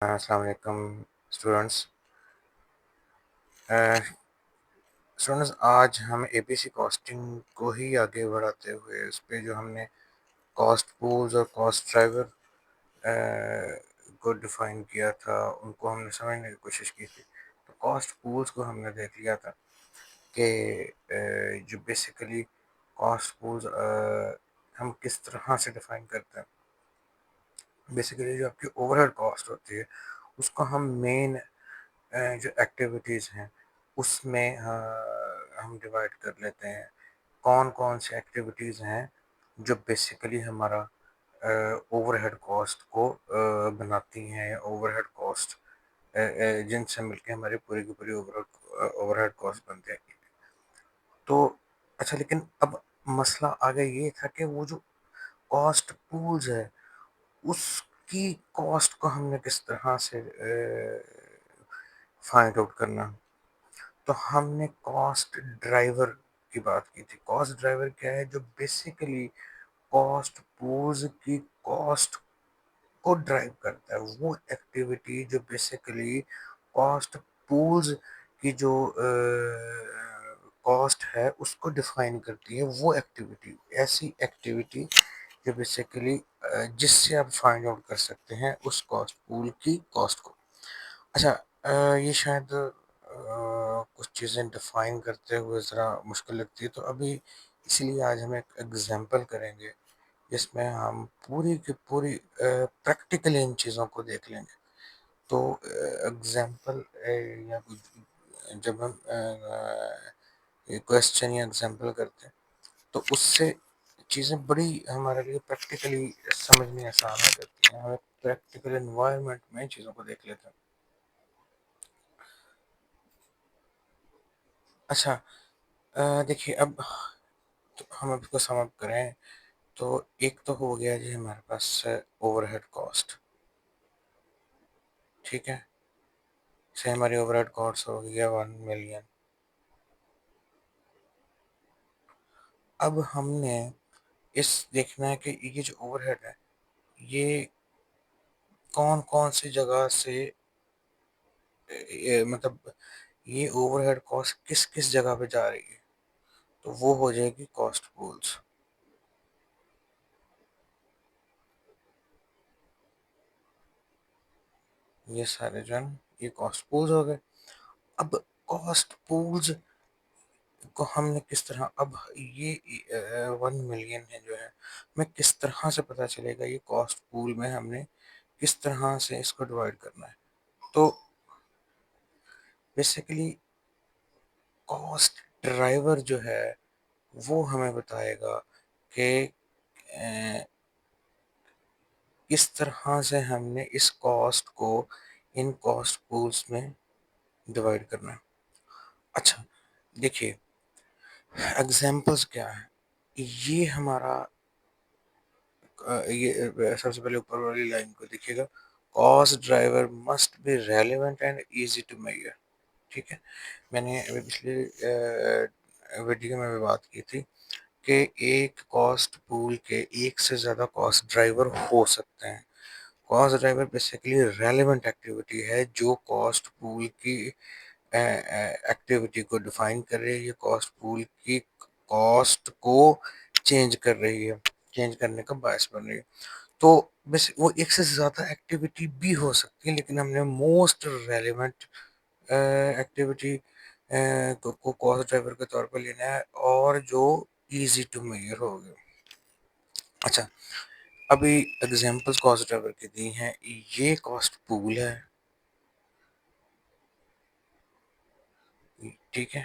السلام علیکم students students آج ہم اے پی سی کاسٹنگ کو ہی آگے بڑھاتے ہوئے اس پہ جو ہم نے کاسٹ پولز اور کاسٹ ڈرائیور کو ڈیفائن کیا تھا ان کو ہم نے سمجھنے کی کوشش کی تھی. تو کاسٹ پولز کو ہم نے دیکھ لیا تھا کہ جو بیسیکلی کاسٹ پولز ہم کس طرح سے ڈیفائن کرتے ہیں. بیسیکلی جو آپ کی اوور ہیڈ کاسٹ ہوتی ہے اس کو ہم مین جو ایکٹیویٹیز ہیں اس میں ہم ڈیوائڈ کر لیتے ہیں. کون کون سی ایکٹیویٹیز ہیں جو بیسیکلی ہمارا اوور ہیڈ کاسٹ کو بناتی ہیں، اوور ہیڈ کاسٹ جن سے مل کے ہماری پوری کی پوری اوور ہیڈ کاسٹ بنتے ہیں. تو اچھا، لیکن اب مسئلہ آگے یہ تھا کہ وہ جو کاسٹ پولز ہے اس کی کاسٹ کو ہم نے کس طرح سے فائنڈ آؤٹ کرنا. تو ہم نے کاسٹ ڈرائیور کی بات کی تھی. کاسٹ ڈرائیور کیا ہے؟ جو بیسیکلی کاسٹ پولز کی کاسٹ کو ڈرائیو کرتا ہے. وہ ایکٹیویٹی جو بیسیکلی کاسٹ پولز کی جو کاسٹ ہے اس کو ڈیفائن کرتی ہے. وہ ایکٹیویٹی، ایسی ایکٹیویٹی جو بیسیکلی جس سے آپ فائنڈ آؤٹ کر سکتے ہیں اس کاسٹ پول کی کاسٹ کو. اچھا، یہ شاید کچھ چیزیں ڈیفائن کرتے ہوئے ذرا مشکل لگتی ہے، تو ابھی اسی لیے آج ہم ایک ایگزامپل کریں گے جس میں ہم پوری کی پوری پریکٹیکلی ان چیزوں کو دیکھ لیں گے. تو ایگزامپل یا جب ہم کویسچن یا ایگزامپل کرتے ہیں تو اس سے چیزیں بڑی ہمارے لیے پریکٹیکلی سمجھنے آسان ہو جاتی ہیں. ہمیں پریکٹیکل انوائرمنٹ میں چیزوں کو دیکھ لیتے ہیں. اچھا، دیکھیے اب ہم اب کو سم اپ کریں تو ایک تو ہو گیا جی ہمارے پاس اوور ہیڈ کاسٹ. ٹھیک ہے، سے ہماری اوور ہیڈ کاسٹ ہو گیا 1,000,000. اب ہم نے اس دیکھنا ہے کہ یہ جو اوور ہیڈ ہے یہ کون کون سی جگہ سے مطلب یہ اوور ہیڈ کاسٹ کس کس جگہ پہ جا رہی ہے. تو وہ ہو جائے گی کاسٹ پولز. یہ سارے جو ہیں یہ کاسٹ پولز ہو گئے. اب کاسٹ پولز کو ہم نے کس طرح، اب یہ 1,000,000 ہے جو ہے میں کس طرح سے پتہ چلے گا یہ کاسٹ پول میں ہم نے کس طرح سے اس کو ڈیوائڈ کرنا ہے. تو بیسیکلی کاسٹ ڈرائیور جو ہے وہ ہمیں بتائے گا کہ کس طرح سے ہم نے اس کاسٹ کو ان کاسٹ پولز میں ڈیوائڈ کرنا ہے. اچھا دیکھیے ایگزامپلس کیا ہیں. یہ ہمارا یہ سب سے پہلے اوپر والی لائن کو دیکھیے گا. Cost driver must be relevant and easy to measure. ٹھیک ہے، میں نے ابھی پچھلی ویڈیو میں بھی بات کی تھی کہ ایک کاسٹ پول کے ایک سے زیادہ کاسٹ ڈرائیور ہو سکتے ہیں. Cost driver basically relevant activity ہے جو کاسٹ پول کی ایکٹیویٹی کو ڈیفائن کر رہی ہے، کاسٹ پول کی کاسٹ کو چینج کر رہی ہے، چینج کرنے کا باعث بن رہی ہے. تو بس وہ ایک سے زیادہ ایکٹیویٹی بھی ہو سکتی ہے، لیکن ہم نے موسٹ ریلیونٹ ایکٹیویٹی کو کاسٹ ڈرائیور کے طور پر لینا ہے اور جو ایزی ٹو میجر ہوگی. اچھا، ابھی ایگزامپلس کاسٹ ڈرائیور کی دی ہیں. یہ کاسٹ پول ہے، ٹھیک ہے،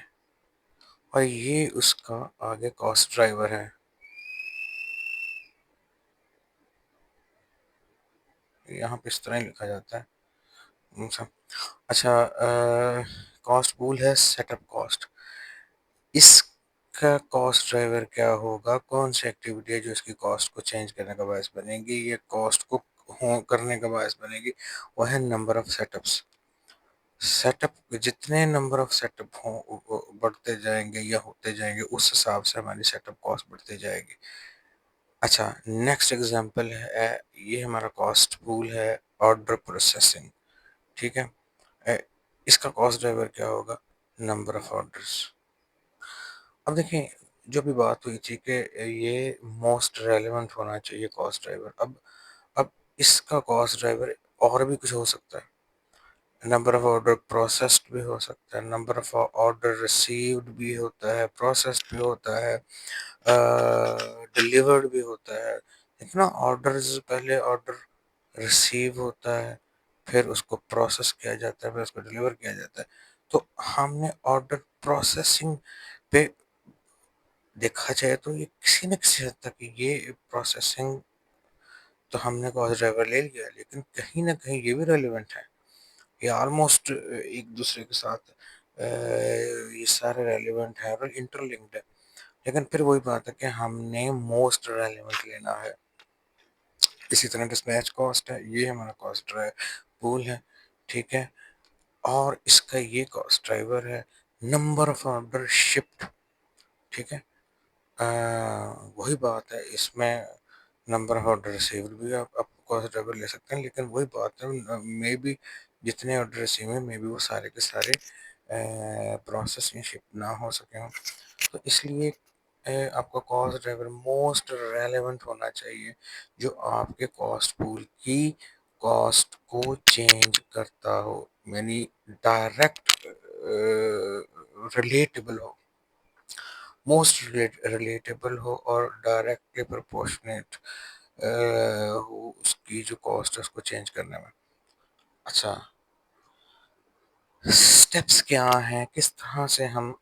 اور یہ اس کا آگے کاسٹ ڈرائیور ہے. یہاں پہ اس طرح ہی لکھا جاتا ہے. اچھا، کاسٹ پول ہے سیٹ اپ کاسٹ. اس کا کاسٹ ڈرائیور کیا ہوگا؟ کون سی ایکٹیویٹی ہے جو اس کی کاسٹ کو چینج کرنے کا باعث بنے گی، یہ کاسٹ کو کرنے کا باعث بنے گی؟ وہ ہے number of setups. Setup جتنے نمبر آف سیٹ اپ بڑھتے جائیں گے یا ہوتے جائیں گے اس حساب سے ہماری سیٹ اپ کاسٹ بڑھتی جائے گی. اچھا، نیکسٹ ایگزامپل ہے، یہ ہمارا کاسٹ پول ہے آرڈر پروسیسنگ. ٹھیک ہے. اس کا کاسٹ ڈرائیور کیا ہوگا؟ Number of orders. اب دیکھیں جو بھی بات ہوئی تھی کہ یہ موسٹ ریلیونٹ ہونا چاہیے کاسٹ ڈرائیور. اب اس کا کاسٹ ڈرائیور اور بھی کچھ ہو سکتا ہے. نمبر آف آرڈر پروسیسڈ بھی ہو سکتا ہے، نمبر آف آرڈر ریسیوڈ بھی ہوتا ہے، پروسیسڈ بھی ہوتا ہے، ڈلیورڈ بھی ہوتا ہے. دیکھنا آرڈرز، پہلے آرڈر ریسیو ہوتا ہے، پھر اس کو پروسیس کیا جاتا ہے، پھر اس کو ڈلیور کیا جاتا ہے. تو ہم نے آرڈر پروسیسنگ پہ دیکھا جائے تو یہ کسی نہ کسی حد تک یہ پروسیسنگ تو ہم نے کاسٹ ڈرائیور لے لیا، لیکن کہیں نہ کہیں یہ بھی ریلیونٹ ہے. یہ آلموسٹ ایک دوسرے کے ساتھ یہ سارے ریلیونٹ ہیں اور انٹر لنکڈ ہے. لیکن پھر وہی بات ہے کہ ہم نے موسٹ ریلیونٹ لینا ہے. اسی طرح ڈسپیچ کاسٹ ہے، یہ ہمارا کاسٹ پول ہے. ٹھیک ہے. اور اس کا یہ کاسٹ ڈرائیور ہے نمبر آف آرڈر شپڈ. ٹھیک ہے. وہی بات ہے، اس میں نمبر آف آرڈر ریسیوڈ بھی آپ کاسٹ ڈرائیور لے سکتے ہیں، لیکن وہی بات ہے مے بی جتنے آرڈر ریسیو ہیں مے بی وہ سارے کے سارے پروسیس یا شپ نہ ہو سکے ہوں. تو اس لیے آپ کا کاسٹ ڈرائیور موسٹ ریلیونٹ ہونا چاہیے، جو آپ کے کاسٹ پول کی کاسٹ کو چینج کرتا ہو، یعنی ڈائریکٹ ریلیٹیبل ہو، موسٹ ریلیٹیبل ہو اور ڈائریکٹلی پرپورشنیٹ ہو اس کی جو کاسٹ ہے اس کو چینج کرنے میں. اچھا، سٹیپس کیا ہیں، کس طرح سے ہم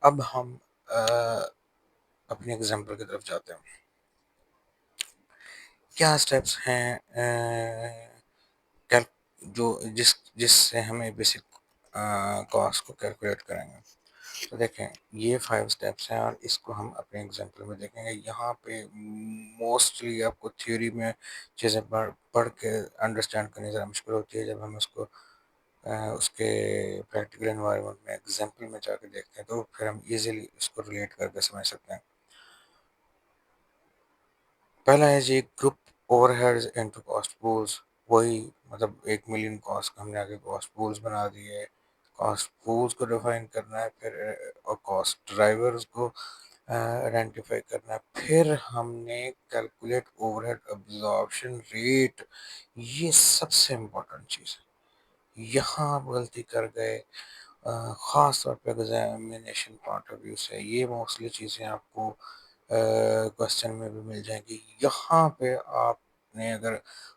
اپنے اگزامپل کی طرف جاتے ہیں. کیا سٹیپس ہیں جو جس سے ہمیں بیسک کاسٹ کو کیلکولیٹ کریں گے. تو دیکھیں یہ 5 سٹیپس ہیں اور اس کو ہم اپنے اگزامپل میں دیکھیں گے. یہاں پہ موسٹلی آپ کو تھیوری میں چیزیں پڑھ کے انڈرسٹینڈ کرنی ذرا مشکل ہوتی ہے. جب ہم اس کو اس کے پریکٹیکل انوائرمنٹ میں ایگزامپل میں جا کے دیکھتے ہیں تو پھر ہم ایزیلی اس کو ریلیٹ کر کے سمجھ سکتے ہیں. پہلا ہے جی group over heads into cost poles. وہی مطلب 1 ملین کاسٹ کا ہم نے آگے کاسٹ پولز بنا دیے. کاسٹ پولز کو ڈیفائن کرنا ہے، پھر اور کاسٹ ڈرائیورز کو آئیڈینٹیفائی کرنا ہے. پھر ہم نے calculate overhead absorption rate. یہ سب سے امپورٹنٹ چیز ہے، یہاں آپ غلطی کر گئے خاص طور پہ ایگزامینیشن پوائنٹ آف ویو سے. یہ موسٹلی چیزیں آپ کو کوشچن میں بھی مل جائیں گی. یہاں پہ آپ نے اگر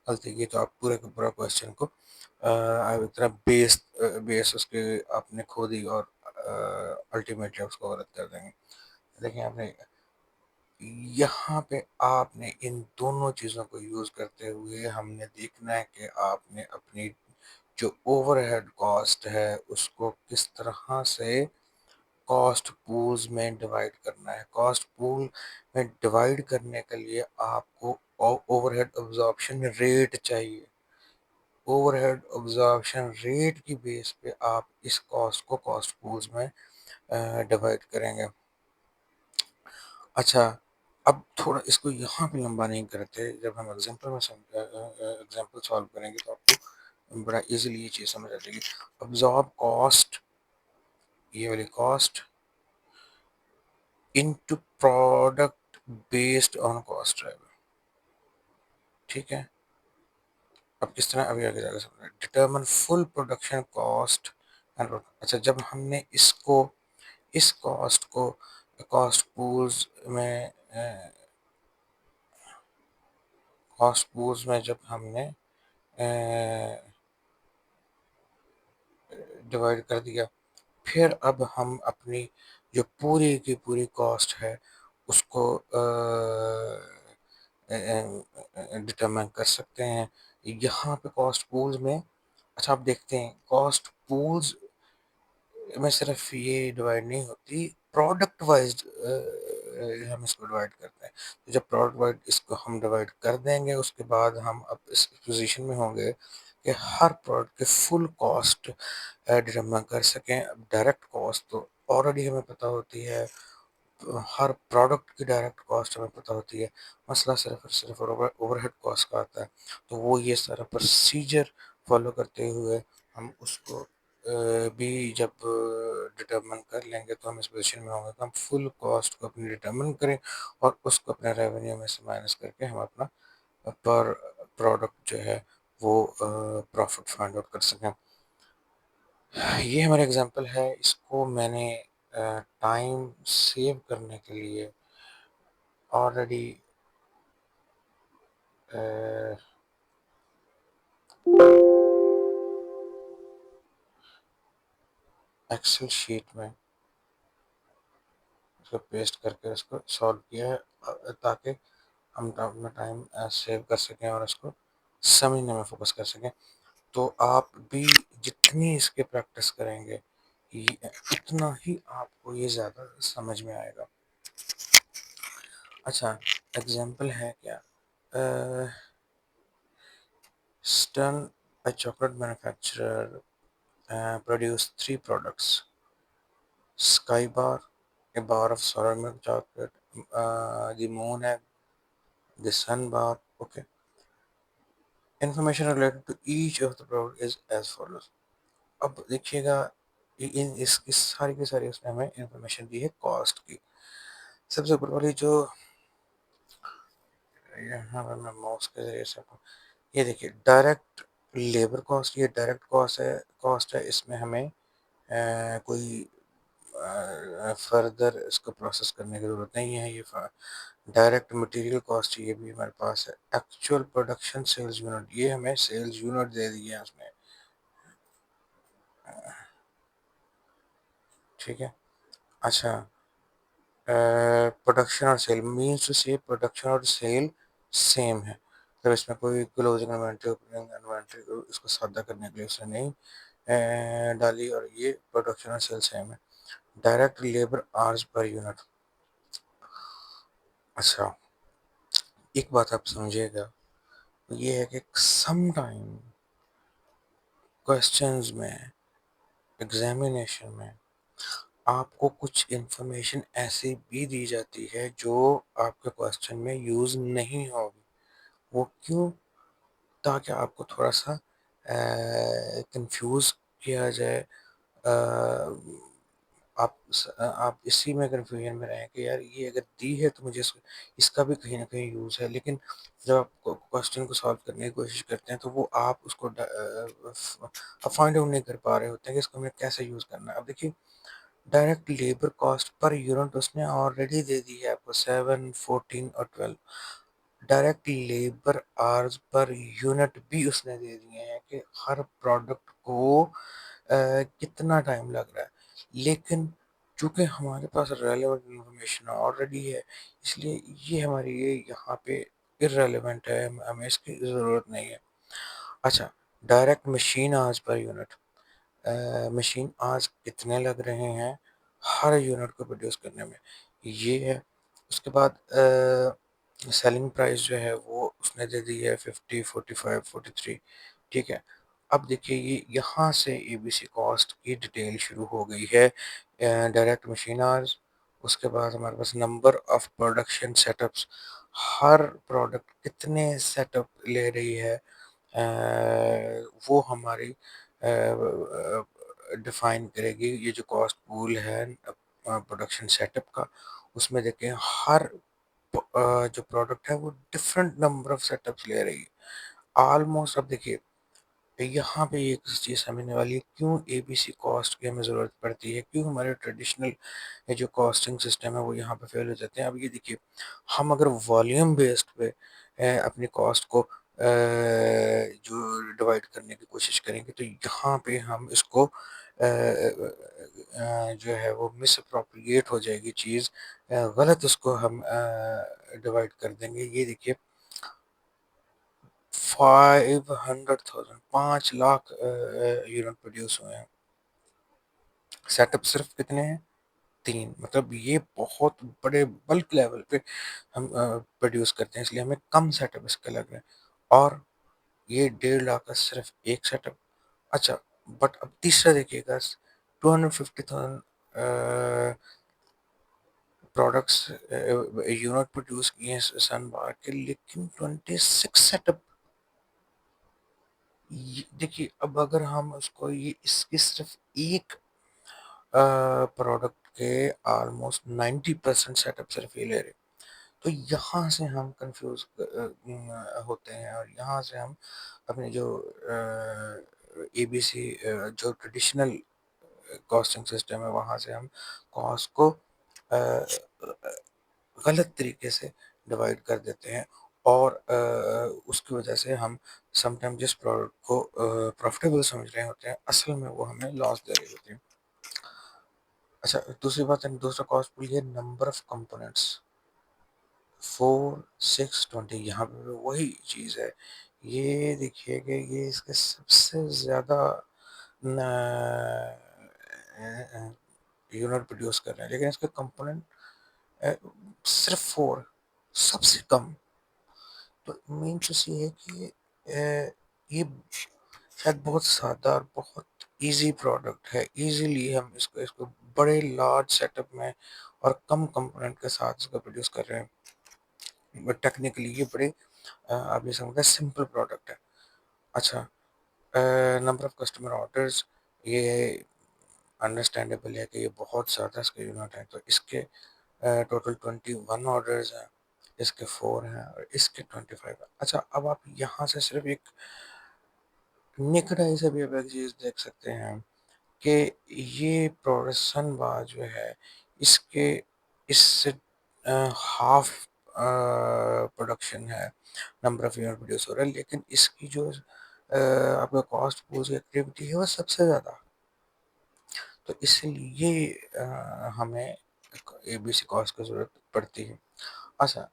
غلطی کی تو آپ پورے کا پورا کوشچن کو اتنا بیس اس کے آپ نے کھو دی اور الٹیمیٹلی اس کو غلط کر دیں گے. دیکھیں آپ نے یہاں پہ آپ نے ان دونوں چیزوں کو یوز کرتے ہوئے ہم نے دیکھنا ہے کہ آپ نے اپنی جو اوور ہیڈ کاسٹ ہے اس کو کس طرح سے کاسٹ پولز میں ڈیوائڈ کرنا ہے. کاسٹ پول میں ڈیوائڈ کرنے کے لیے آپ کو اوور ہیڈ ابزارپشن ریٹ چاہیے. اوور ہیڈ ابزارپشن ریٹ کی بیس پہ آپ اس کاسٹ کو کاسٹ پولز میں ڈیوائڈ کریں گے. اچھا، اب تھوڑا اس کو یہاں پہ لمبا نہیں کرتے. جب ہم ایگزامپل سالو کریں گے تو آپ کو بڑا ایزیلی یہ چیز سمجھ آ جائے گی. ابزارب کاسٹ، یہ والی cost into product based on cost driver. ٹھیک ہے. اب کس طرح ابھی آگے جا کے سمجھیں. ڈٹرمن فل پروڈکشن کاسٹ. اچھا، جب ہم نے اس کاسٹ کو کاسٹ پولز میں جب ہم نے ڈیوائڈ کر دیا، پھر اب ہم اپنی جو پوری کی پوری کاسٹ ہے اس کو ڈٹرمن کر سکتے ہیں یہاں پہ کاسٹ پولز میں. اچھا، آپ دیکھتے ہیں کاسٹ پولز میں صرف یہ ڈیوائڈ نہیں ہوتی، پروڈکٹ وائز ہم اس کو ڈیوائڈ کرتے ہیں. تو جب پروڈکٹ وائز اس کو ہم ڈیوائڈ کر دیں گے اس کے بعد ہم اب اس پوزیشن میں ہوں گے کہ ہر پروڈکٹ کے فل کاسٹ ڈٹرمن کر سکیں. ڈائریکٹ کاسٹ تو آلریڈی ہمیں پتہ ہوتی ہے، ہر پروڈکٹ کی ڈائریکٹ کاسٹ ہمیں پتہ ہوتی ہے. مسئلہ صرف اور صرف اوور ہیڈ کاسٹ کا آتا ہے. تو وہ یہ سارا پروسیجر فالو کرتے ہوئے ہم اس کو بھی جب ڈٹرمن کر لیں گے تو ہم اس پوزیشن میں ہوں گے کہ ہم فل کاسٹ کو اپنی ڈٹرمن کریں اور اس کو اپنے ریونیو میں سے مائنس کر کے ہم اپنا پر پروڈکٹ جو ہے وہ پروفٹ فائنڈ آؤٹ کر سکیں. یہ ہمارا اگزامپل ہے. اس کو میں نے ٹائم سیو کرنے کے لیے آلریڈی ایکسل شیٹ میں اس کو پیسٹ کر کے اس کو سالو کیا ہے تاکہ ہم اپنا ٹائم سیو کر سکیں اور اس کو سمجھنے میں فوکس کر سکیں. تو آپ بھی جتنی اس کے پریکٹس کریں گے اتنا ہی آپ کو یہ زیادہ سمجھ میں آئے گا. اچھا ایگزامپل ہے کیا Stern a chocolate manufacturer produce three products: Sky Bar, a bar of sour milk chocolate, the Moon Egg, the Sun Bar. Okay. Information related to each of the product is as follows. اب دیکھیے گا اس ساری کی ساری اس میں ہمیں information دی ہے cost کی. سب سے اوپر والی جو یہاں پر میں ماؤس کے ذریعے سے یہ دیکھیے ڈائریکٹ لیبر کاسٹ. یہ ڈائریکٹ کاسٹ ہے. اس میں ہمیں کوئی فردر اس کو پروسیس کرنے کی ضرورت نہیں ہے. یہ ڈائریکٹ مٹیریل کاسٹ یہ بھی ہمارے پاس ہے. ایکچوئل پروڈکشن سیلز یونٹ یہ ہمیں سیلز یونٹ دے دی ہے اس میں. ٹھیک ہے. اچھا پروڈکشن اور sale means to see production اور سیل سیم ہے. پھر اس میں کوئی کلوزنگ انوینٹری اوپننگ انوینٹری اس کو سادہ کرنے کے لیے اس نے نہیں ڈالی اور یہ پروڈکشن اور سیل سیم ہے. Direct labour hours per unit. اچھا ایک بات آپ سمجھیے گا یہ ہے کہ سم ٹائم کوشچنز میں ایگزامینیشن میں آپ کو کچھ انفارمیشن ایسی بھی دی جاتی ہے جو آپ کے کوشچن میں یوز نہیں ہوگی. وہ کیوں؟ تاکہ آپ کو تھوڑا سا کنفیوز کیا جائے. آپ اسی میں کنفیوژن میں رہیں کہ یار یہ اگر دی ہے تو مجھے اس کا بھی کہیں نہ کہیں یوز ہے. لیکن جب آپ کوشچن کو سالو کرنے کی کوشش کرتے ہیں تو وہ آپ اس کو فائنڈ آؤٹ نہیں کر پا رہے ہوتے ہیں کہ اس کو ہمیں کیسے یوز کرنا ہے. اب دیکھیے direct labour cost per unit اس نے آلریڈی دے دی ہے آپ کو 7, 14 اور 12. Direct labour hours per unit بھی اس نے دے دیے ہیں کہ ہر پروڈکٹ کو کتنا ٹائم لگ رہا ہے. لیکن چونکہ ہمارے پاس ریلیونٹ انفارمیشن آلریڈی ہے اس لیے یہ ہمارے لیے یہاں پہ ارریلیونٹ ہے. ہمیں اس کی ضرورت نہیں ہے. اچھا ڈائریکٹ مشین آرز پر یونٹ. مشین آرز کتنے لگ رہے ہیں ہر یونٹ کو پروڈیوس کرنے میں یہ ہے. اس کے بعد سیلنگ پرائس جو ہے وہ اس نے دے دی ہے 50, 45, 43. ٹھیک ہے. اب دیکھیے یہ یہاں سے اے بی سی کاسٹ کی ڈیٹیل شروع ہو گئی ہے. ڈائریکٹ مشین آرز. اس کے بعد ہمارے پاس number of production set ups. ہر پروڈکٹ کتنے سیٹ اپ لے رہی ہے وہ ہماری ڈیفائن کرے گی. یہ جو کاسٹ پول ہے پروڈکشن سیٹ اپ کا اس میں دیکھیں ہر جو پروڈکٹ ہے وہ different number of setups لے رہی ہے آلموسٹ. اب دیکھیے یہاں پہ ایک چیز سمجھنے والی ہے کیوں اے بی سی کاسٹ کی ہمیں ضرورت پڑتی ہے. کیوں ہمارے ٹریڈیشنل جو کاسٹنگ سسٹم ہے وہ یہاں پہ فیل ہو جاتے ہیں. اب یہ دیکھیے ہم اگر والیوم بیسڈ پہ اپنی کاسٹ کو جو ڈیوائڈ کرنے کی کوشش کریں گے تو یہاں پہ ہم اس کو جو ہے وہ مس اپروپریٹ ہو جائے گی چیز. غلط اس کو ہم ڈیوائڈ کر دیں گے. یہ دیکھیے 500,000 5 لاکھ یونٹ پروڈیوس ہوئے ہیں. سیٹ اپ صرف کتنے ہیں 3. مطلب یہ بہت بڑے بلک لیول پہ ہم پروڈیوس کرتے ہیں اس لیے ہمیں کم سیٹ اپ اس کے لگ رہے ہیں. اور یہ 1.5 لاکھ کا صرف ایک سیٹ اپ. اچھا بٹ اب تیسرا دیکھیے گا 250,000 پروڈکٹس یونٹ پروڈیوس کیے ہیں سن بار کے لیکن 26 سیٹ اپ دیکھیے اب اگر ہم اس کو یہ اس کی صرف ایک پروڈکٹ کے آلموسٹ 90% سیٹ اپ صرف یہ لے رہے، تو یہاں سے ہم کنفیوز ہوتے ہیں، اور یہاں سے ہم اپنے جو اے بی سی جو ٹریڈیشنل کاسٹنگ سسٹم ہے وہاں سے ہم کاسٹ کو غلط طریقے سے ڈیوائڈ کر دیتے ہیں، اور اس کی وجہ سے ہم سم ٹائم جس پروڈکٹ کو پروفٹیبل سمجھ رہے ہوتے ہیں اصل میں وہ ہمیں لاس دے رہی ہوتی ہیں۔ اچھا دوسری بات ہے، دوسرا کاسٹ پول یہ نمبر آف کمپوننٹس 4620، یہاں پہ وہی چیز ہے، یہ دیکھیے کہ یہ اس کے سب سے زیادہ یونٹ پروڈیوس کر رہے ہیں، لیکن اس کے کمپوننٹ صرف 4، سب سے کم۔ تو مین چیز یہ ہے کہ یہ شاید بہت سادہ اور بہت ایزی پروڈکٹ ہے، ایزیلی ہم اس کو بڑے لارج سیٹ اپ میں اور کم کمپوننٹ کے ساتھ اس کو پروڈیوس کر رہے ہیں، بٹ ٹیکنیکلی یہ بڑے آپ یہ سمجھتے ہیں سمپل پروڈکٹ ہے۔ اچھا نمبر آف کسٹمر آرڈرز، یہ انڈرسٹینڈیبل ہے کہ یہ بہت زیادہ اس کے یونٹ ہیں، تو اس کے ٹوٹل 21 آرڈرز ہیں، اس کے 4 ہیں اور اس کے 25 ہیں۔ اچھا اب آپ یہاں سے صرف ایک نیکڈ آئی سے بھی آپ ایک چیز دیکھ سکتے ہیں کہ یہ پروڈکشن بار جو ہے اس کے اس سے ہاف پروڈکشن ہے، نمبر آف یونٹ پروڈیوس ہو رہا ہے، لیکن اس کی جو آپ کا کاسٹ پوز ایکٹیویٹی ہے وہ سب سے زیادہ، تو اس لیے ہمیں اے بی سی کاسٹ کی ضرورت پڑتی ہے۔ اچھا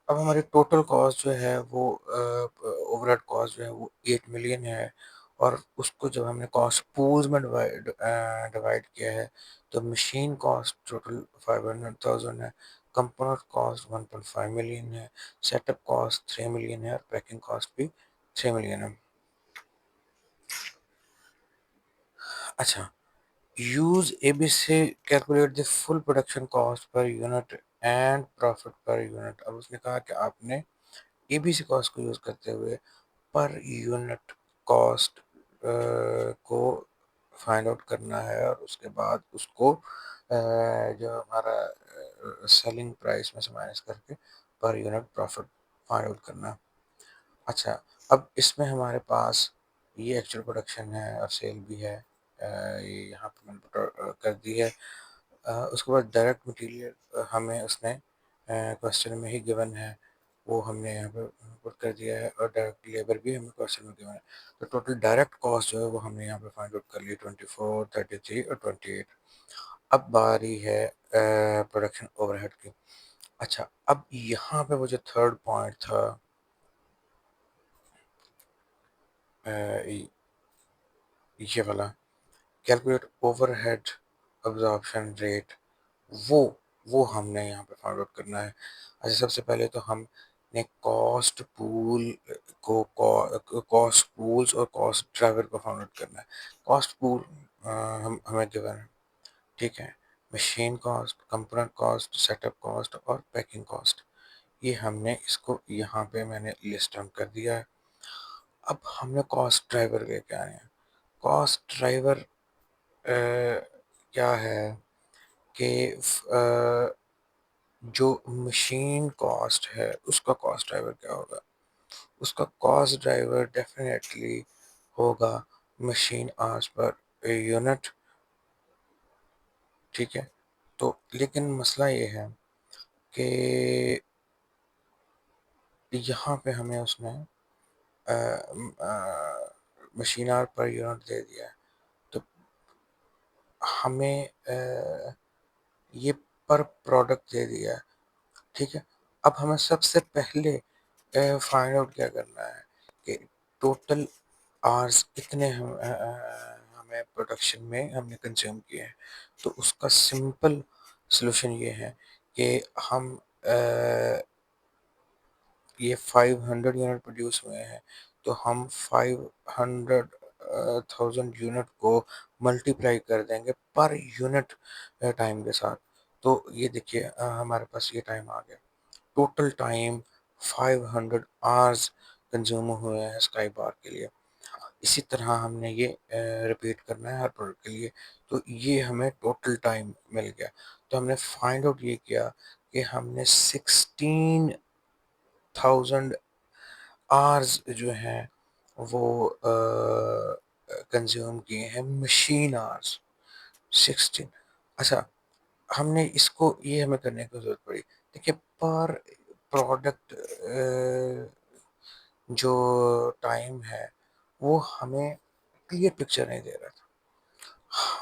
اب ہماری ٹوٹل کاسٹ جو ہے وہ اوور ہیڈ کاسٹ جو ہے وہ 8 ملین ہے، اور اس کو جب ہم نے کاسٹ پولز میں ڈیوائڈ کیا ہے تو مشین کاسٹ ٹوٹل 500,000 ہے، کمپوننٹ کاسٹ 1.5 ملین ہے، سیٹ اپ کاسٹ 3 ملین ہے، اور پیکنگ کاسٹ بھی 3 ملین ہے۔ اچھا use ABC calculate the full production cost per unit and profit per unit۔ اب اس نے کہا کہ آپ نے اے بی سی کاسٹ کو یوز کرتے ہوئے پر یونٹ کاسٹ کو فائنڈ آؤٹ کرنا ہے، اور اس کے بعد اس کو جو ہمارا سیلنگ پرائس میں سے مائنس کر کے per unit profit find out کرنا۔ اچھا اب اس میں ہمارے پاس یہ ایکچوئل پروڈکشن ہے اور سیل بھی ہے، یہ یہاں پہ میں نے کر دی ہے۔ اس کے بعد ڈائریکٹ مٹیریل ہمیں اس نے کوشچن میں ہی گیون ہے، وہ ہم نے یہاں پہ پٹ کر دیا ہے، اور ڈائریکٹ لیبر بھی ہمیں کوشچن میں گیون ہے، تو ٹوٹل ڈائریکٹ کاسٹ جو ہے وہ ہم نے یہاں پہ فائنڈ آؤٹ کر لی 24، 33 اور 28۔ اب باری ہے پروڈکشن اوور ہیڈ کی۔ اچھا اب یہاں پہ وہ جو تھرڈ پوائنٹ تھا یہ والا calculate overhead absorption rate, وہ ہم نے یہاں پہ فائنڈ آؤٹ کرنا ہے۔ اچھا سب سے پہلے تو ہم نے کاسٹ پول کو کاسٹ پولز اور کاسٹ ڈرائیور کو فائنڈ آؤٹ کرنا ہے۔ کاسٹ پول ہمیں گیون ہے، ٹھیک ہے، machine cost, component cost, setup cost اور پیکنگ کاسٹ، یہ ہم نے اس کو یہاں پہ میں نے لسٹ ڈاؤن کر دیا ہے۔ اب ہم نے کاسٹ ڈرائیور لے کے آئے ہیں۔ کاسٹ ڈرائیور کیا ہے کہ جو مشین کاسٹ ہے اس کا کاسٹ ڈرائیور کیا ہوگا؟ اس کا کاسٹ ڈرائیور ڈیفینیٹلی ہوگا مشین آرس پر یونٹ، ٹھیک ہے۔ تو لیکن مسئلہ یہ ہے کہ یہاں پہ ہمیں اس نے مشین آر پر یونٹ دے دیا ہے، تو ہمیں یہ پر پروڈکٹ دے دیا ہے، ٹھیک ہے۔ اب ہمیں سب سے پہلے فائنڈ آؤٹ کیا کرنا ہے کہ ٹوٹل آرز کتنے ہمیں پروڈکشن میں ہم نے کنزیوم کیے ہیں، تو اس کا سمپل سلوشن یہ ہے کہ ہم یہ 500 یونٹ پروڈیوس ہوئے ہیں، تو ہم 500,000 یونٹ کو ملٹیپلائی کر دیں گے پر یونٹ ٹائم کے ساتھ، تو یہ دیکھیے ہمارے پاس یہ ٹائم آ گیا، ٹوٹل ٹائم 500 آرز کنزیوم ہوئے ہیں اسکائی بار کے لیے۔ اسی طرح ہم نے یہ ریپیٹ کرنا ہے ہر پروڈکٹ کے لیے. تو یہ ہمیں ٹوٹل ٹائم مل گیا. تو ہم نے فائنڈ آؤٹ یہ کیا کہ ہم نے 16,000 آرز جو ہیں وہ کنزیوم کیے ہیں مشین آرز 16. اچھا ہم نے اس کو یہ ہمیں کرنے کی ضرورت پڑی. دیکھیے پر پروڈکٹ جو ٹائم ہے وہ ہمیں کلیئر پکچر نہیں دے رہا تھا.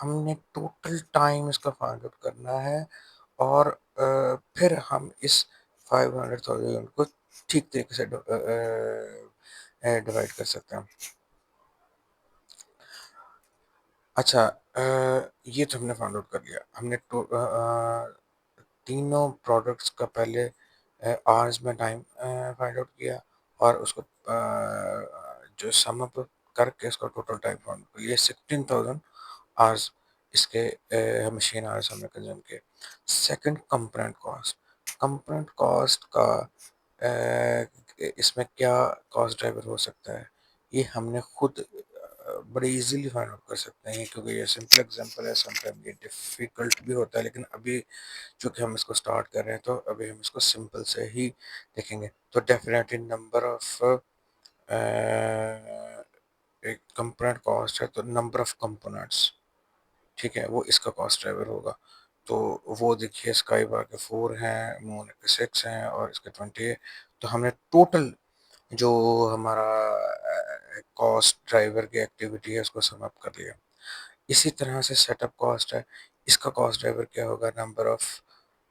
ہم نے ٹوٹل ٹائم اس کا فائنڈ آؤٹ کرنا ہے اور پھر ہم اس 500,000 کو ٹھیک طریقے سے ڈیوائڈ کر سکتے ہیں. اچھا یہ تو ہم نے فائنڈ آؤٹ کر لیا. ہم نے تینوں پروڈکٹس کا پہلے آرز میں ٹائم فائنڈ آؤٹ کیا اور اس کو جو سم اپ کر کے اس کا ٹوٹل ٹائم فائنڈ آؤٹ کیا. 16,000 آرز اس کے مشین آرز ہم نے کنزیوم کیے. Second component cost. Component cost کا اس میں کیا کاسٹ ڈرائیور ہو سکتا ہے یہ ہم نے خود بڑے ایزیلی فائنڈ آؤٹ کر سکتے ہیں کیونکہ یہ سمپل ایگزامپل ہے. سم ٹائم یہ ڈیفیکلٹ بھی ہوتا ہے لیکن ابھی چونکہ ہم اس کو سٹارٹ کر رہے ہیں تو ابھی ہم اس کو سمپل سے ہی دیکھیں گے. تو ڈیفینیٹلی نمبر آف ایک کمپوننٹ کاسٹ ہے تو نمبر آف کمپوننٹس ٹھیک ہے وہ اس کا کاسٹ ڈرائیور ہوگا. تو وہ دیکھیے اسکائی بار کے 4 ہیں, مون کے 6 ہیں اور اس کے 20 ہے. تو ہم نے ٹوٹل جو ہمارا کاسٹ ڈرائیور کی ایکٹیویٹی ہے اس کو سم اپ کر لیا. اسی طرح سے سیٹ اپ کاسٹ ہے. اس کا کاسٹ ڈرائیور کیا ہوگا number of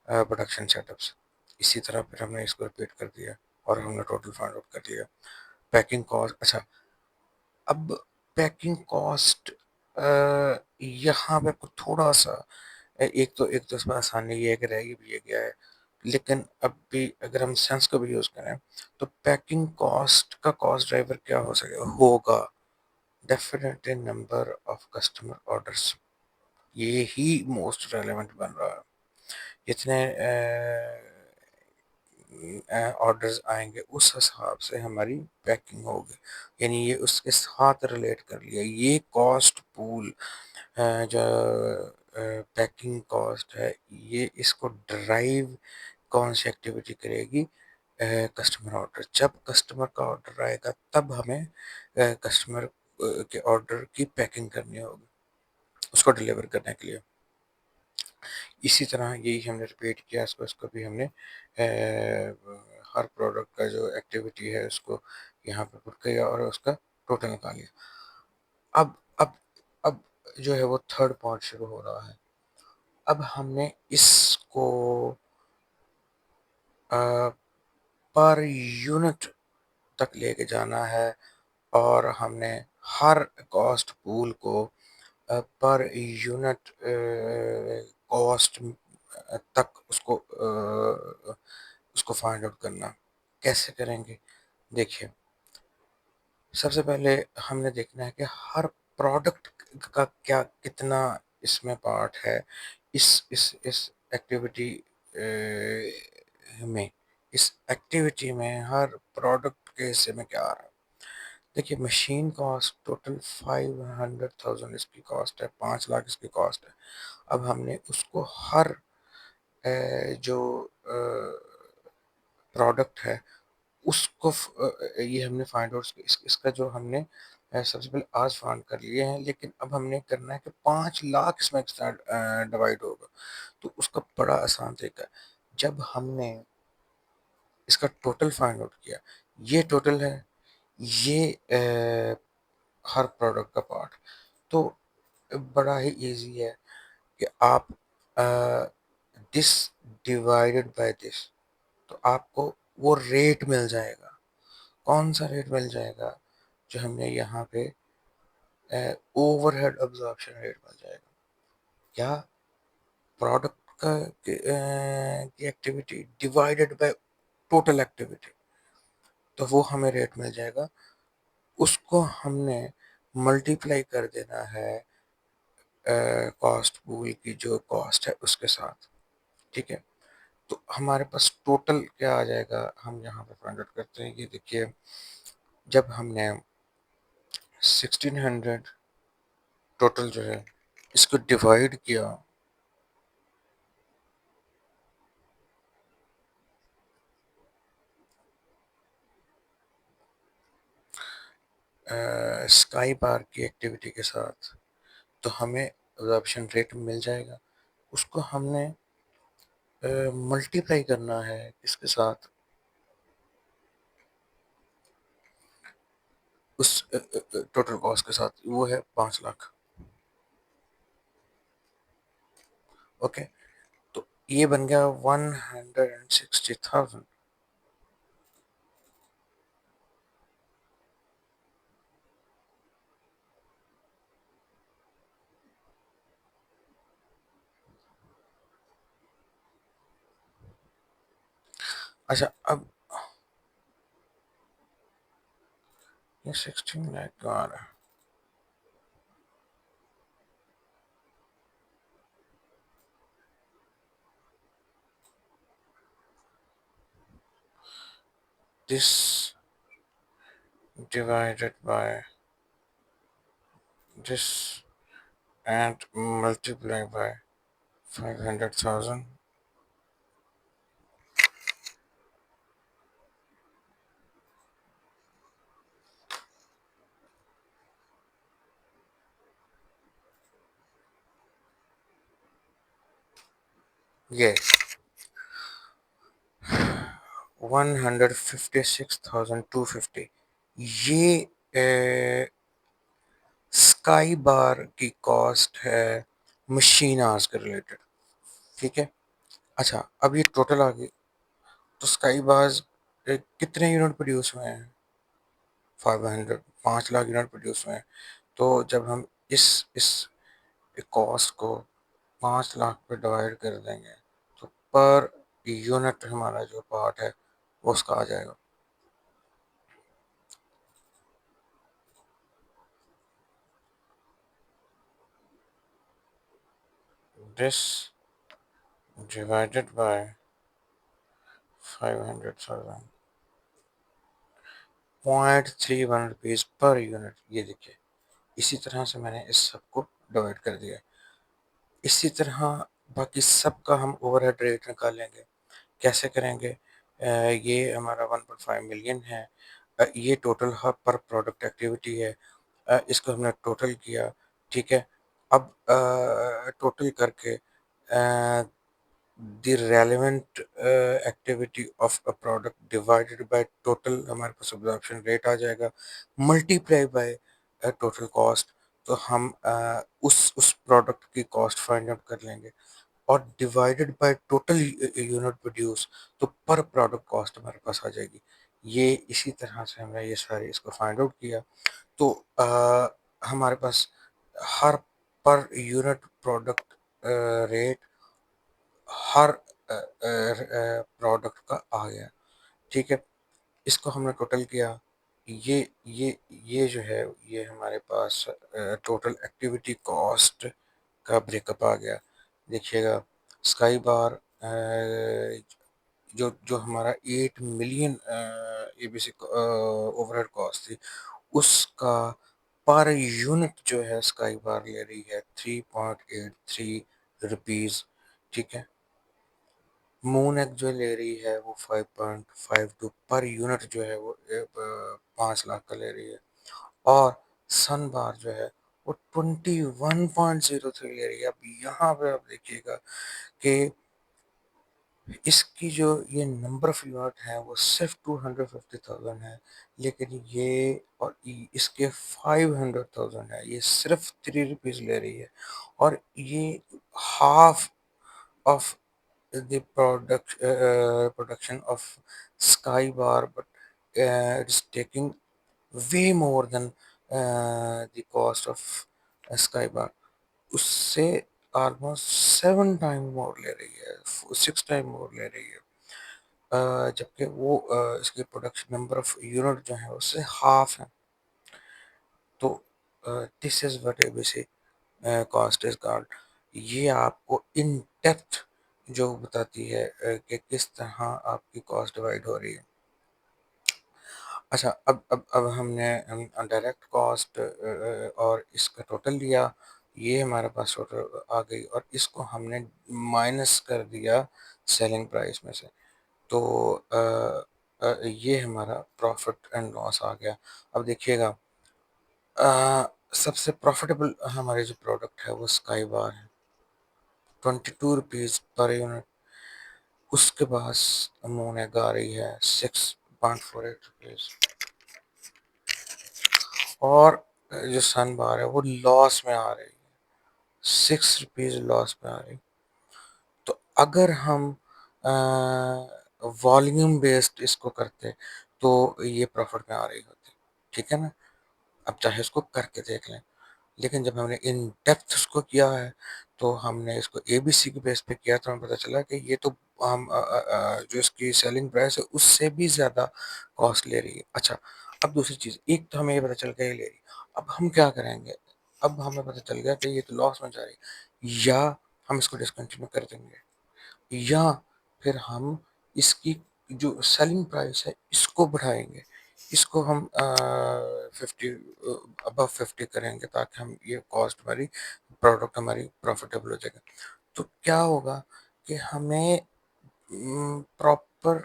production set ups. اسی طرح پھر ہم نے اس کو ریپیٹ کر دیا اور ہم نے ٹوٹل فائنڈ آؤٹ کر لیا. Packing cost. اچھا اب پیکنگ کاسٹ یہاں پہ تھوڑا سا ایک تو اس میں آسانی یہ ہے کہ رہ بھی یہ گیا ہے لیکن اب بھی اگر ہم سینس کو بھی یوز کریں تو پیکنگ کاسٹ کا کاسٹ ڈرائیور کیا ہو سکے ہوگا definitely number of customer orders. یہ ہی موسٹ ریلیونٹ بن رہا ہے. جتنے آرڈرز آئیں گے اس حساب سے ہماری پیکنگ ہوگی. یعنی یہ اس کے ساتھ ریلیٹ کر لیا. یہ کاسٹ پول جو پیکنگ کاسٹ ہے یہ اس کو ڈرائیو کون سی ایکٹیویٹی کرے گی کسٹمر آرڈر. جب کسٹمر کا آرڈر آئے گا تب ہمیں کسٹمر کے آرڈر کی پیکنگ کرنی ہوگی اس کو ڈلیور کرنے کے لیے. اسی طرح یہی ہم نے ریپیٹ کیا اس کو بھی ہم نے ہر پروڈکٹ کا جو ایکٹیویٹی ہے اس کو یہاں پہ پٹ کیا اور اس کا ٹوٹل نکال لیا. اب اب اب جو ہے وہ تھرڈ پارٹ شروع ہو رہا ہے. اب ہم نے اس کو پر یونٹ تک لے کے جانا ہے اور ہم نے ہر کاسٹ پول کو پر یونٹ کاسٹ تک اس کو فائنڈ آؤٹ کرنا. کیسے کریں گے دیکھیے سب سے پہلے ہم نے دیکھنا ہے کہ ہر پروڈکٹ کا کتنا اس میں پارٹ ہے اس ایکٹیویٹی میں. اس ایکٹیویٹی میں ہر پروڈکٹ کے حصے میں کیا آ رہا ہے. دیکھیے مشین کاسٹ ٹوٹل 500,000 اس کی کاسٹ ہے, 5 لاکھ اس کی کاسٹ ہے. اب ہم نے اس کو ہر جو پروڈکٹ ہے اس کو یہ ہم نے فائنڈ آؤٹ اس کا جو ہم نے سب سے پہلے آج فائنڈ کر لیے ہیں لیکن اب ہم نے کرنا ہے کہ 5 لاکھ اس میں ڈیوائڈ ہوگا. تو اس کا بڑا آسان طریقہ ہے. جب ہم نے اس کا ٹوٹل فائنڈ آؤٹ کیا یہ ٹوٹل ہے یہ ہر پروڈکٹ کا پارٹ تو بڑا ہی ایزی ہے کہ آپ دس ڈیوائڈیڈ بائی دس تو آپ کو وہ ریٹ مل جائے گا. کون سا ریٹ مل جائے گا جو ہم نے یہاں پہ اوور ہیڈ ابزارپشن ریٹ مل جائے گا. کیا پروڈکٹ کا کی activity divided by total activity تو وہ ہمیں ریٹ مل جائے گا. اس کو ہم نے ملٹیپلائی کر دینا ہے کاسٹ پول کی جو کاسٹ ہے اس کے ساتھ. ٹھیک ہے تو ہمارے پاس ٹوٹل کیا آ جائے گا. ہم یہاں پہ فائنڈ آؤٹ کرتے ہیں. یہ دیکھیے جب ہم نے 1600 ٹوٹل جو ہے اس کو ڈیوائڈ کیا اسکائی بار کی ایکٹیویٹی کے ساتھ تو ہمیں ایبزارپشن ریٹ مل جائے گا. اس کو ہم نے ملٹیپلائی کرنا ہے اس کے ساتھ، اس ٹوٹل کاسٹ کے ساتھ، وہ ہے 5 لاکھ. اوکے، تو یہ بن گیا 160,000. اچھا اب یہ 16 لاکھ کا آ رہا ہے. This divided by this and multiply by 500,000. یہ 156,250. یہ اسکائی بار کی کاسٹ ہے مشین آرز کے ریلیٹڈ. ٹھیک ہے. اچھا اب یہ ٹوٹل آ گئی تو اسکائی بارز کتنے یونٹ پروڈیوس ہوئے ہیں؟ 5 لاکھ یونٹ پروڈیوس ہوئے ہیں. تو جب ہم اس کاسٹ کو 5 لاکھ پہ ڈیوائڈ کر دیں گے تو پر یونٹ ہمارا جو پارٹ ہے وہ اس کا آ جائے گا. This divided by 500,000 0.31 per unit. یہ دیکھیے اسی طرح سے میں نے اس سب کو ڈیوائڈ کر دیا. اسی طرح باقی سب کا ہم اوور ہیڈ ریٹ نکالیں گے. کیسے کریں گے؟ یہ ہمارا 1.5 ملین ہے. یہ ٹوٹل پر پروڈکٹ ایکٹیویٹی ہے. اس کو ہم نے ٹوٹل کیا. ٹھیک ہے. اب ٹوٹل کر کے the relevant activity of a product divided by total ہمارے پاس ابزارپشن ریٹ آ جائے گا ملٹیپلائی بائی ٹوٹل کاسٹ. تو ہم اس پروڈکٹ کی کاسٹ فائنڈ آؤٹ کر لیں گے اور divided by total unit produce تو پر پروڈکٹ کاسٹ ہمارے پاس آ جائے گی. یہ اسی طرح سے ہم نے یہ سارے اس کو فائنڈ آؤٹ کیا. تو ہمارے پاس ہر پر یونٹ پروڈکٹ ریٹ ہر پروڈکٹ کا آ گیا. ٹھیک ہے. اس کو ہم نے ٹوٹل کیا. یہ یہ یہ جو ہے یہ ہمارے پاس ٹوٹل ایکٹیویٹی کاسٹ کا بریک اپ آ گیا. دیکھیے گا اسکائی بار جو ہمارا 8 ملین یہ بیسک اوور ہیڈ کاسٹ تھی اس کا پر یونٹ جو ہے اسکائی بار لے رہی ہے 3.83 روپیز. ٹھیک ہے. مون ایک جو لے رہی ہے وہ 5.52 پر یونٹ جو ہے وہ 5 لاکھ کا لے رہی ہے. اور سن بار جو ہے وہ 21.03 لے رہی ہے. اب یہاں پہ آپ دیکھیے گا کہ اس کی جو یہ نمبر آف یونٹ ہے وہ صرف 250,000 ہے لیکن یہ اور اس کے 500,000 ہے. یہ صرف 3 روپیز لے رہی ہے اور یہ half of the production of sky bar, but it's taking way more than the cost of sky bar. اس سے آلموسٹ 7 ٹائم مور لے رہی ہے، 6 ٹائم مور لے رہی ہے. جبکہ وہ اس کی پروڈکشن نمبر آف یونٹ جو ہے اس سے ہاف ہے. تو this is what a basic cost is called. یہ آپ کو ان ڈیپتھ جو بتاتی ہے کہ کس طرح آپ کی کاسٹ ڈیوائڈ ہو رہی ہے. اچھا، اب ہم نے ڈائریکٹ کاسٹ اور اس کا ٹوٹل لیا، یہ ہمارے پاس ٹوٹل آ گئی، اور اس کو ہم نے مائنس کر دیا سیلنگ پرائس میں سے، تو یہ ہمارا پروفٹ اینڈ لاس آ گیا۔ اب دیکھیے گا، سب سے پروفیٹیبل ہماری جو پروڈکٹ ہے وہ اسکائی بار ہے، 22 روپیز پر یونٹ۔ اس کے پاس مونیک آ رہی ہے 6.48 روپیز، اور جو سن بار ہے وہ لاس میں آ رہی ہے، 6 روپیز لاس میں آ رہی۔ تو اگر ہم والیوم بیسڈ اس کو کرتے تو یہ پروفٹ میں آ رہی ہوتی، ٹھیک ہے نا؟ اب چاہے اس کو کر کے دیکھ لیں، لیکن جب ہم نے ان ڈیپتھ اس کو کیا ہے تو ہم نے اس کو اے بی سی کے بیس پہ کیا، تو ہمیں پتہ چلا کہ یہ تو ہم جو اس کی سیلنگ پرائس ہے اس سے بھی زیادہ کاسٹ لے رہی ہے۔ اچھا، اب دوسری چیز، ایک تو ہمیں یہ پتہ چل گیا یہ لے رہی، اب ہم کیا کریں گے؟ اب ہمیں پتہ چل گیا کہ یہ تو لاس میں جا رہی، یا ہم اس کو ڈسکنٹینیو کر دیں گے، یا پھر ہم اس کی جو سیلنگ پرائس ہے اس کو بڑھائیں گے، اس کو ہم 50 ابو 50 کریں گے، تاکہ ہم یہ کاسٹ ہماری پروڈکٹ ہماری پروفیٹیبل ہو جائے گا۔ تو کیا ہوگا کہ ہمیں پراپر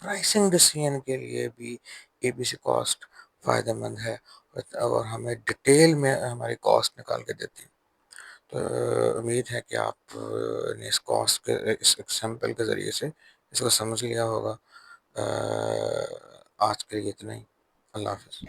پرائسنگ ڈیسیژن کے لیے بھی اے بی سی کاسٹ فائدہ مند ہے، اور ہمیں ڈیٹیل میں ہماری کاسٹ نکال کے دیتی ہے۔ تو امید ہے کہ آپ نے اس کاسٹ کے اس ایگزامپل کے ذریعے سے اس کو سمجھ لیا ہوگا۔ آج کے لیے اتنا ہی، اللہ حافظ۔